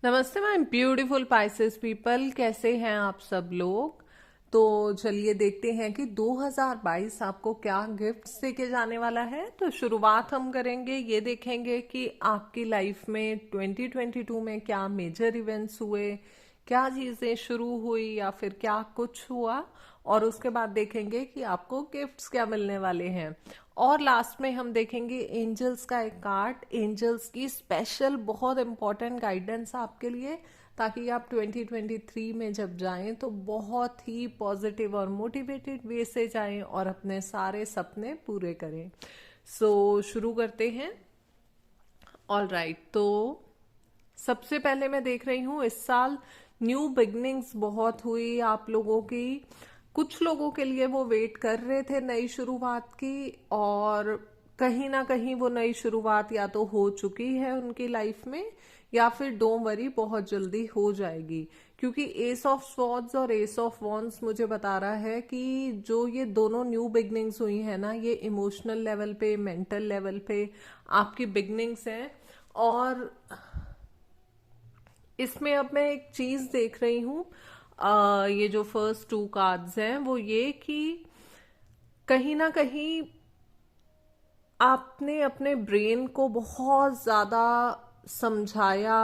नमस्ते my beautiful Pisces people, कैसे हैं आप सब लोग। तो चलिए देखते हैं कि 2022 आपको क्या गिफ्ट्स देके जाने वाला है। तो शुरुआत हम करेंगे, ये देखेंगे कि आपकी लाइफ में 2022 में क्या मेजर इवेंट्स हुए, क्या चीज़ें शुरू हुई या फिर क्या कुछ हुआ। और उसके बाद देखेंगे कि आपको गिफ्ट्स क्या मिलने वाले हैं। और लास्ट में हम देखेंगे एंजल्स का एक कार्ड, एंजल्स की स्पेशल बहुत इंपॉर्टेंट गाइडेंस आपके लिए, ताकि आप 2023 में जब जाएं तो बहुत ही पॉजिटिव और मोटिवेटेड वे से जाएं और अपने सारे सपने पूरे करें। शुरू करते हैं। ऑल राइट, तो सबसे पहले मैं देख रही हूँ इस साल न्यू बिगनिंग्स बहुत हुई आप लोगों की। कुछ लोगों के लिए वो वेट कर रहे थे नई शुरुआत की, और कहीं ना कहीं वो नई शुरुआत या तो हो चुकी है उनकी लाइफ में, या फिर डोंट वरी बहुत जल्दी हो जाएगी। क्योंकि एस ऑफ स्वॉर्ड्स और एस ऑफ वॉन्ड्स मुझे बता रहा है कि जो ये दोनों न्यू बिगनिंग्स हुई है ना, ये इमोशनल लेवल पे, मेंटल लेवल पे आपकी बिगनिंग्स हैं। और इसमें अब मैं एक चीज देख रही हूँ, ये जो फर्स्ट टू कार्ड्स हैं वो ये कि कहीं ना कहीं आपने अपने ब्रेन को बहुत ज्यादा समझाया,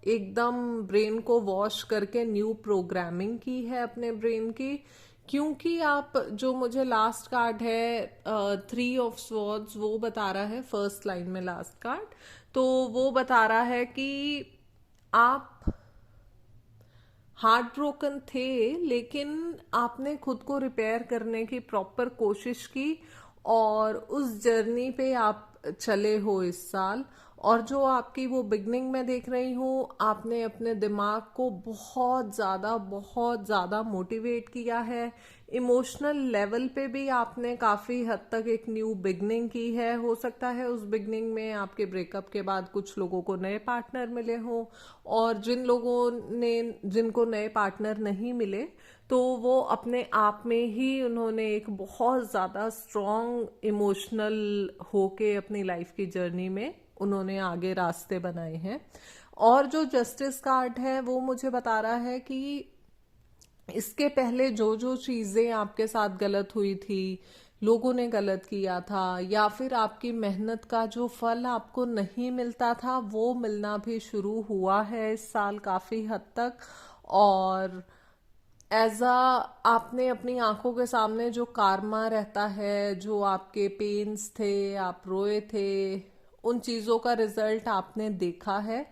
एकदम ब्रेन को वॉश करके न्यू प्रोग्रामिंग की है अपने ब्रेन की। क्योंकि आप, जो मुझे लास्ट कार्ड है 3 ऑफ स्वॉर्ड्स, वो बता रहा है फर्स्ट लाइन में लास्ट कार्ड, तो वो बता रहा है कि आप हार्ट ब्रोकन थे, लेकिन आपने खुद को रिपेयर करने की प्रॉपर कोशिश की और उस जर्नी पे आप चले हो इस साल। और जो आपकी वो बिगनिंग में देख रही हूँ, आपने अपने दिमाग को बहुत ज़्यादा मोटिवेट किया है। इमोशनल लेवल पे भी आपने काफ़ी हद तक एक न्यू बिगनिंग की है। हो सकता है उस बिगनिंग में आपके ब्रेकअप के बाद कुछ लोगों को नए पार्टनर मिले हों, और जिनको नए पार्टनर नहीं मिले, तो वो अपने आप में ही उन्होंने एक बहुत ज़्यादा स्ट्रॉन्ग इमोशनल होके अपनी लाइफ की जर्नी में उन्होंने आगे रास्ते बनाए हैं। और जो जस्टिस कार्ड है वो मुझे बता रहा है कि इसके पहले जो जो चीजें आपके साथ गलत हुई थी, लोगों ने गलत किया था, या फिर आपकी मेहनत का जो फल आपको नहीं मिलता था वो मिलना भी शुरू हुआ है इस साल काफी हद तक। और एज अ, आपने अपनी आंखों के सामने जो कारमा रहता है, जो आपके पेन्स थे, आप रोए थे, उन चीजों का रिजल्ट आपने देखा है।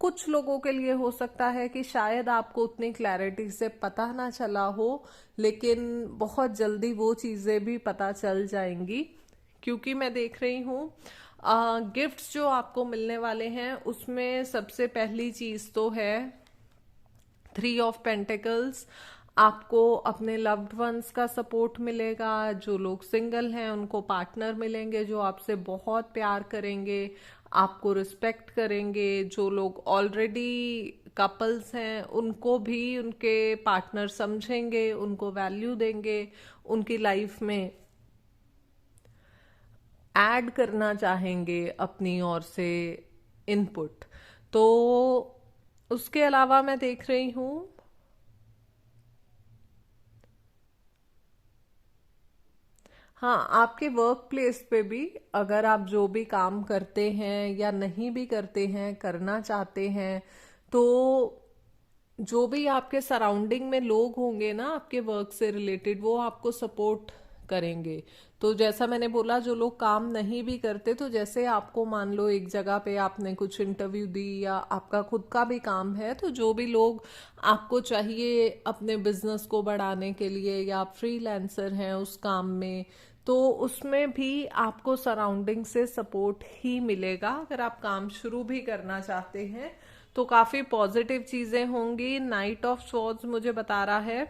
कुछ लोगों के लिए हो सकता है कि शायद आपको उतनी क्लैरिटी से पता ना चला हो, लेकिन बहुत जल्दी वो चीजें भी पता चल जाएंगी। क्योंकि मैं देख रही हूँ गिफ्ट्स जो आपको मिलने वाले हैं, उसमें सबसे पहली चीज तो है 3 ऑफ पेंटिकल्स। आपको अपने लव्ड वंस का सपोर्ट मिलेगा। जो लोग सिंगल हैं उनको पार्टनर मिलेंगे जो आपसे बहुत प्यार करेंगे, आपको रिस्पेक्ट करेंगे। जो लोग ऑलरेडी कपल्स हैं उनको भी उनके पार्टनर समझेंगे, उनको वैल्यू देंगे, उनकी लाइफ में ऐड करना चाहेंगे अपनी ओर से इनपुट। तो उसके अलावा मैं देख रही हूँ, हाँ, आपके वर्क प्लेस पे भी अगर आप जो भी काम करते हैं या नहीं भी करते हैं, करना चाहते हैं, तो जो भी आपके सराउंडिंग में लोग होंगे ना आपके वर्क से रिलेटेड, वो आपको सपोर्ट करेंगे। तो जैसा मैंने बोला, जो लोग काम नहीं भी करते, तो जैसे आपको मान लो एक जगह पे आपने कुछ इंटरव्यू दी या आपका खुद का भी काम है, तो जो भी लोग आपको चाहिए अपने बिजनेस को बढ़ाने के लिए, या आप फ्रीलांसर हैं उस काम में, तो उसमें भी आपको सराउंडिंग से सपोर्ट ही मिलेगा। अगर आप काम शुरू भी करना चाहते हैं तो काफी पॉजिटिव चीजें होंगी। नाइट ऑफ स्वॉर्ड्स मुझे बता रहा है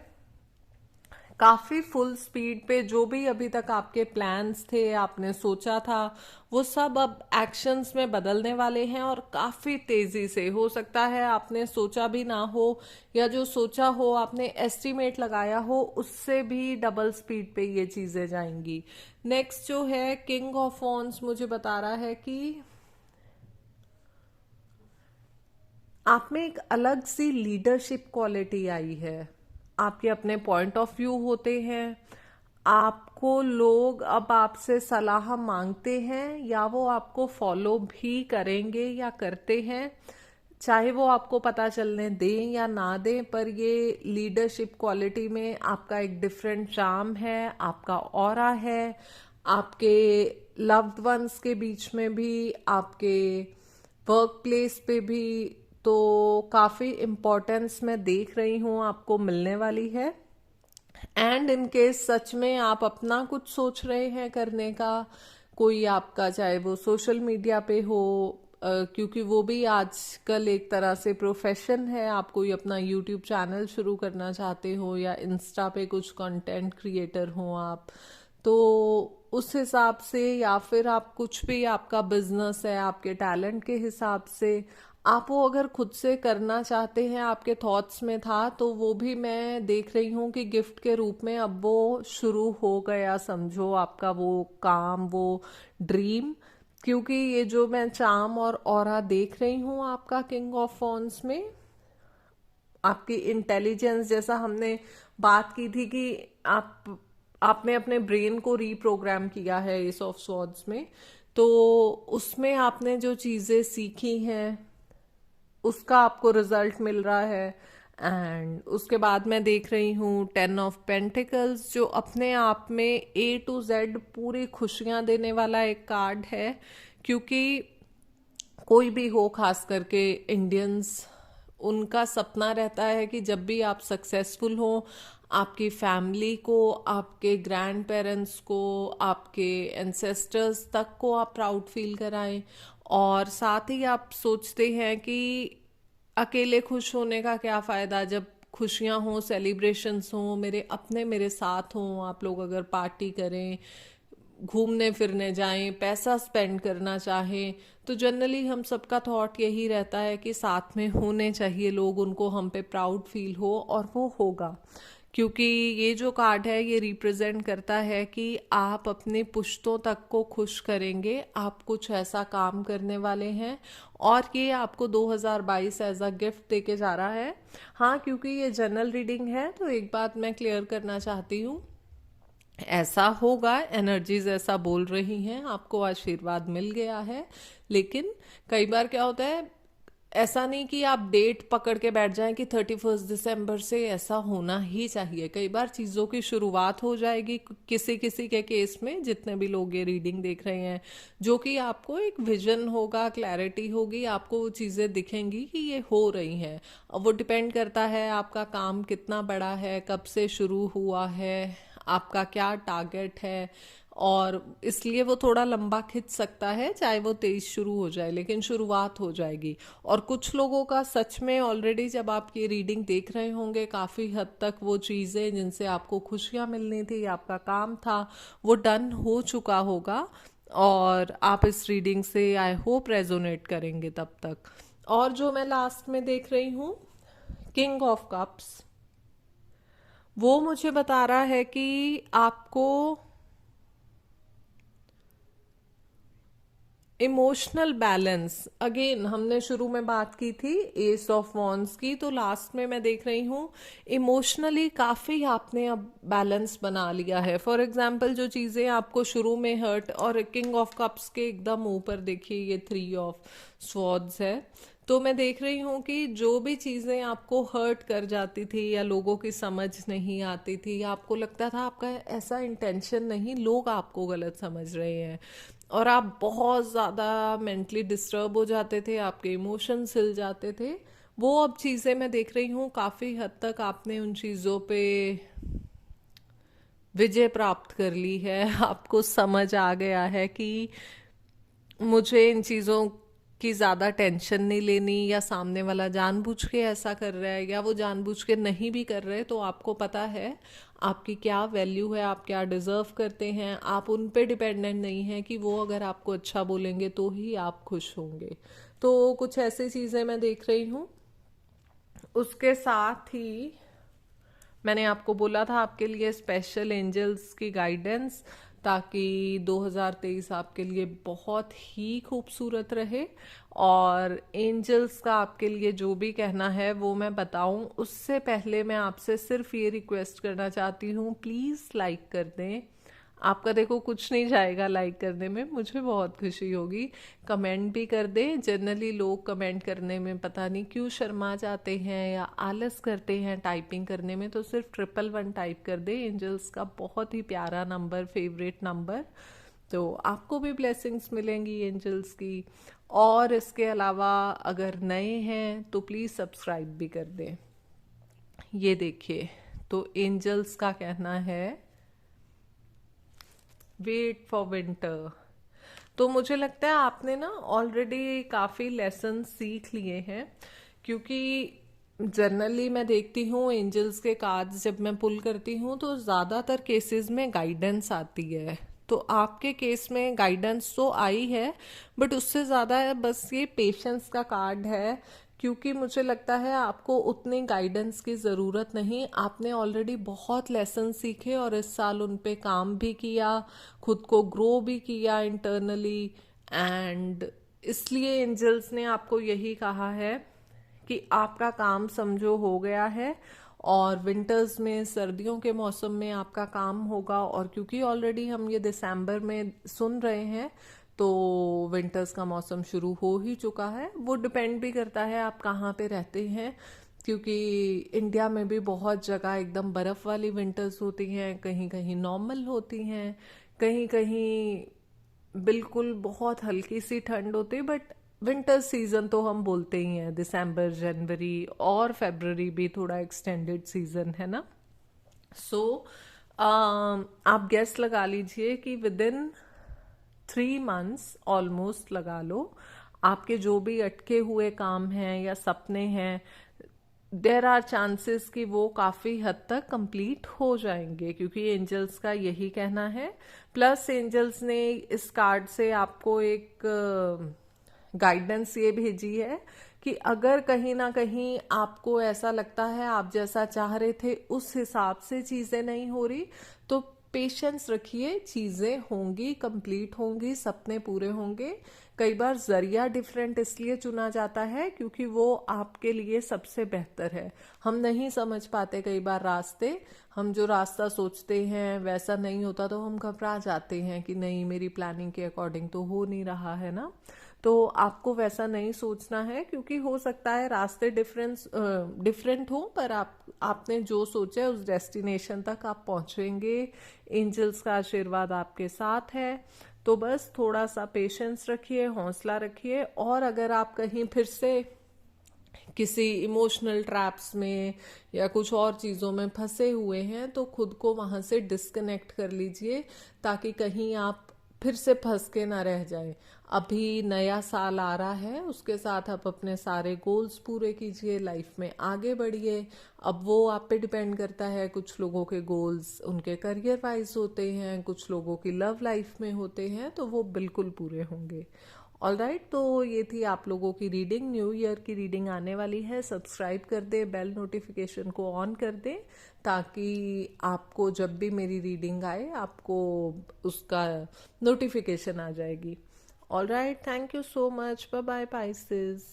काफी फुल स्पीड पे जो भी अभी तक आपके प्लान्स थे, आपने सोचा था, वो सब अब एक्शंस में बदलने वाले हैं, और काफी तेजी से। हो सकता है आपने सोचा भी ना हो, या जो सोचा हो आपने एस्टिमेट लगाया हो, उससे भी डबल स्पीड पे ये चीजें जाएंगी। नेक्स्ट जो है किंग ऑफ वॉन्ड्स मुझे बता रहा है कि आप में एक अलग सी लीडरशिप क्वालिटी आई है। आपके अपने पॉइंट ऑफ व्यू होते हैं। आपको लोग अब आपसे सलाह मांगते हैं या वो आपको फॉलो भी करेंगे या करते हैं, चाहे वो आपको पता चलने दें या ना दें, पर ये लीडरशिप क्वालिटी में आपका एक डिफरेंट चार्म है, आपका ऑरा है। आपके लव्ड वंस के बीच में भी, आपके वर्क प्लेस पे भी, तो काफ़ी इम्पोर्टेंस मैं देख रही हूँ आपको मिलने वाली है। एंड इन केस सच में आप अपना कुछ सोच रहे हैं करने का, कोई आपका चाहे वो सोशल मीडिया पे हो, क्योंकि वो भी आजकल एक तरह से प्रोफेशन है, आप कोई अपना यूट्यूब चैनल शुरू करना चाहते हो या इंस्टा पे कुछ कंटेंट क्रिएटर हो आप, तो उस हिसाब से, या फिर आप कुछ भी आपका बिजनेस है आपके टैलेंट के हिसाब से, आप वो अगर खुद से करना चाहते हैं, आपके थॉट्स में था, तो वो भी मैं देख रही हूँ कि गिफ्ट के रूप में अब वो शुरू हो गया, समझो आपका वो काम, वो ड्रीम। क्योंकि ये जो मैं चार्म और ऑरा देख रही हूँ आपका किंग ऑफ वॉन्ड्स में, आपकी इंटेलिजेंस, जैसा हमने बात की थी कि आपने अपने ब्रेन को रीप्रोग्राम किया है एस ऑफ स्वॉर्ड्स में, तो उसमें आपने जो चीजें सीखी हैं उसका आपको रिजल्ट मिल रहा है। एंड उसके बाद मैं देख रही हूँ 10 ऑफ पेंटिकल्स, जो अपने आप में A to Z पूरी खुशियां देने वाला एक कार्ड है। क्योंकि कोई भी हो, खास करके इंडियंस, उनका सपना रहता है कि जब भी आप सक्सेसफुल हो, आपकी फैमिली को, आपके ग्रैंड पेरेंट्स को, आपके एंसेस्टर्स तक को आप प्राउड फील कराएं। और साथ ही आप सोचते हैं कि अकेले खुश होने का क्या फ़ायदा, जब खुशियां हों, सेलिब्रेशंस हों, मेरे अपने मेरे साथ हों, आप लोग अगर पार्टी करें, घूमने फिरने जाएं, पैसा स्पेंड करना चाहें, तो जनरली हम सबका थॉट यही रहता है कि साथ में होने चाहिए लोग, उनको हम पे प्राउड फील हो, और वो होगा। क्योंकि ये जो कार्ड है ये रिप्रेजेंट करता है कि आप अपनी पुश्तों तक को खुश करेंगे, आप कुछ ऐसा काम करने वाले हैं, और ये आपको 2022 एज अ गिफ्ट देके जा रहा है। हाँ, क्योंकि ये जनरल रीडिंग है, तो एक बात मैं क्लियर करना चाहती हूँ, ऐसा होगा, एनर्जीज ऐसा बोल रही हैं, आपको आशीर्वाद मिल गया है। लेकिन कई बार क्या होता है, ऐसा नहीं कि आप डेट पकड़ के बैठ जाएं कि 31 दिसंबर से ऐसा होना ही चाहिए। कई बार चीज़ों की शुरुआत हो जाएगी किसी किसी के केस में, जितने भी लोग ये रीडिंग देख रहे हैं, जो कि आपको एक विजन होगा, क्लैरिटी होगी, आपको वो चीज़ें दिखेंगी कि ये हो रही हैं। अब वो डिपेंड करता है आपका काम कितना बड़ा है, कब से शुरू हुआ है, आपका क्या टारगेट है, और इसलिए वो थोड़ा लंबा खिंच सकता है, चाहे वो तेज शुरू हो जाए, लेकिन शुरुआत हो जाएगी। और कुछ लोगों का सच में ऑलरेडी, जब आप ये रीडिंग देख रहे होंगे, काफ़ी हद तक वो चीज़ें जिनसे आपको खुशियाँ मिलनी थी, आपका काम था, वो डन हो चुका होगा, और आप इस रीडिंग से आई होप रेजोनेट करेंगे तब तक। और जो मैं लास्ट में देख रही हूँ, किंग ऑफ कप्स, वो मुझे बता रहा है कि आपको इमोशनल बैलेंस, अगेन हमने शुरू में बात की थी एस ऑफ वॉन्ड्स की, तो लास्ट में मैं देख रही हूँ इमोशनली काफ़ी आपने अब बैलेंस बना लिया है। फॉर एग्जाम्पल, जो चीज़ें आपको शुरू में हर्ट, और किंग ऑफ कप्स के एकदम ऊपर देखिए ये 3 ऑफ स्वॉर्ड्स है, तो मैं देख रही हूँ कि जो भी चीज़ें आपको हर्ट कर जाती थी, या लोगों की समझ नहीं आती थी, या आपको लगता था आपका ऐसा इंटेंशन नहीं, लोग आपको गलत समझ रहे हैं, और आप बहुत ज़्यादा मेंटली डिस्टर्ब हो जाते थे, आपके इमोशंस हिल जाते थे, वो अब चीज़ें मैं देख रही हूँ काफ़ी हद तक आपने उन चीज़ों पे विजय प्राप्त कर ली है। आपको समझ आ गया है कि मुझे इन चीज़ों की ज़्यादा टेंशन नहीं लेनी, या सामने वाला जानबूझ के ऐसा कर रहा है या वो जानबूझ के नहीं भी कर रहे, तो आपको पता है आपकी क्या वैल्यू है, आप क्या डिज़र्व करते हैं, आप उन पे डिपेंडेंट नहीं हैं कि वो अगर आपको अच्छा बोलेंगे तो ही आप खुश होंगे। तो कुछ ऐसी चीज़ें मैं देख रही हूँ। उसके साथ ही मैंने आपको बोला था आपके लिए स्पेशल एंजल्स की गाइडेंस, ताकि 2023 आपके लिए बहुत ही खूबसूरत रहे। और एंजल्स का आपके लिए जो भी कहना है वो मैं बताऊं उससे पहले मैं आपसे सिर्फ ये रिक्वेस्ट करना चाहती हूँ, प्लीज़ लाइक कर दें। आपका देखो कुछ नहीं जाएगा लाइक करने में, मुझे बहुत खुशी होगी। कमेंट भी कर दें। जनरली लोग कमेंट करने में पता नहीं क्यों शर्मा जाते हैं या आलस करते हैं टाइपिंग करने में, तो सिर्फ 111 टाइप कर दें। एंजल्स का बहुत ही प्यारा नंबर, फेवरेट नंबर। तो आपको भी ब्लेसिंग्स मिलेंगी एंजल्स की। और इसके अलावा अगर नए हैं तो प्लीज़ सब्सक्राइब भी कर दें। ये देखिए, तो एंजल्स का कहना है वेट फॉर विंटर। तो मुझे लगता है आपने ना ऑलरेडी काफ़ी लेसन सीख लिए हैं, क्योंकि जनरली मैं देखती हूँ एंजल्स के कार्ड्स जब मैं पुल करती हूँ तो ज़्यादातर केसेस में गाइडेंस आती है। तो आपके केस में गाइडेंस तो आई है, बट उससे ज़्यादा है बस ये पेशेंस का कार्ड है, क्योंकि मुझे लगता है आपको उतनी गाइडेंस की ज़रूरत नहीं। आपने ऑलरेडी बहुत लेसन सीखे और इस साल उन पे काम भी किया, खुद को ग्रो भी किया इंटरनली। एंड इसलिए एंजल्स ने आपको यही कहा है कि आपका काम समझो हो गया है, और विंटर्स में, सर्दियों के मौसम में आपका काम होगा। और क्योंकि ऑलरेडी हम ये दिसंबर में सुन रहे हैं तो विंटर्स का मौसम शुरू हो ही चुका है। वो डिपेंड भी करता है आप कहाँ पे रहते हैं, क्योंकि इंडिया में भी बहुत जगह एकदम बर्फ़ वाली विंटर्स होती हैं, कहीं कहीं नॉर्मल होती हैं, कहीं कहीं बिल्कुल बहुत हल्की सी ठंड होती है। बट विंटर सीजन तो हम बोलते ही हैं, दिसंबर, जनवरी और फरवरी भी थोड़ा एक्सटेंडेड सीजन है ना। सो आप गेस लगा लीजिए कि विद इन 3 मंथ्स ऑलमोस्ट लगा लो, आपके जो भी अटके हुए काम हैं या सपने हैं, देर आर चांसेस कि वो काफ़ी हद तक कंप्लीट हो जाएंगे, क्योंकि एंजल्स का यही कहना है। प्लस एंजल्स ने इस कार्ड से आपको एक गाइडेंस ये भेजी है कि अगर कहीं ना कहीं आपको ऐसा लगता है आप जैसा चाह रहे थे उस हिसाब से चीज़ें नहीं हो रही, तो पेशेंस रखिए, चीज़ें होंगी, कंप्लीट होंगी, सपने पूरे होंगे। कई बार जरिया डिफरेंट इसलिए चुना जाता है क्योंकि वो आपके लिए सबसे बेहतर है। हम नहीं समझ पाते कई बार रास्ते, हम जो रास्ता सोचते हैं वैसा नहीं होता तो हम घबरा जाते हैं कि नहीं मेरी प्लानिंग के अकॉर्डिंग तो हो नहीं रहा है ना। तो आपको वैसा नहीं सोचना है, क्योंकि हो सकता है रास्ते डिफरेंट हो, पर आपने जो सोचा है उस डेस्टिनेशन तक आप पहुंचेंगे। एंजल्स का आशीर्वाद आपके साथ है। तो बस थोड़ा सा पेशेंस रखिए, हौसला रखिए। और अगर आप कहीं फिर से किसी इमोशनल ट्रैप्स में या कुछ और चीज़ों में फंसे हुए हैं तो खुद को वहाँ से डिस्कनेक्ट कर लीजिए, ताकि कहीं आप फिर से फंस के ना रह जाए। अभी नया साल आ रहा है, उसके साथ आप अपने सारे गोल्स पूरे कीजिए, लाइफ में आगे बढ़िए। अब वो आप पे डिपेंड करता है, कुछ लोगों के गोल्स उनके करियर वाइज होते हैं, कुछ लोगों की लव लाइफ में होते हैं, तो वो बिल्कुल पूरे होंगे। ऑलराइट, तो ये थी आप लोगों की रीडिंग। न्यू ईयर की रीडिंग आने वाली है, सब्सक्राइब कर दें, बेल नोटिफिकेशन को ऑन कर दें, ताकि आपको जब भी मेरी रीडिंग आए आपको उसका नोटिफिकेशन आ जाएगी। Alright, thank you so much, bye bye Pisces.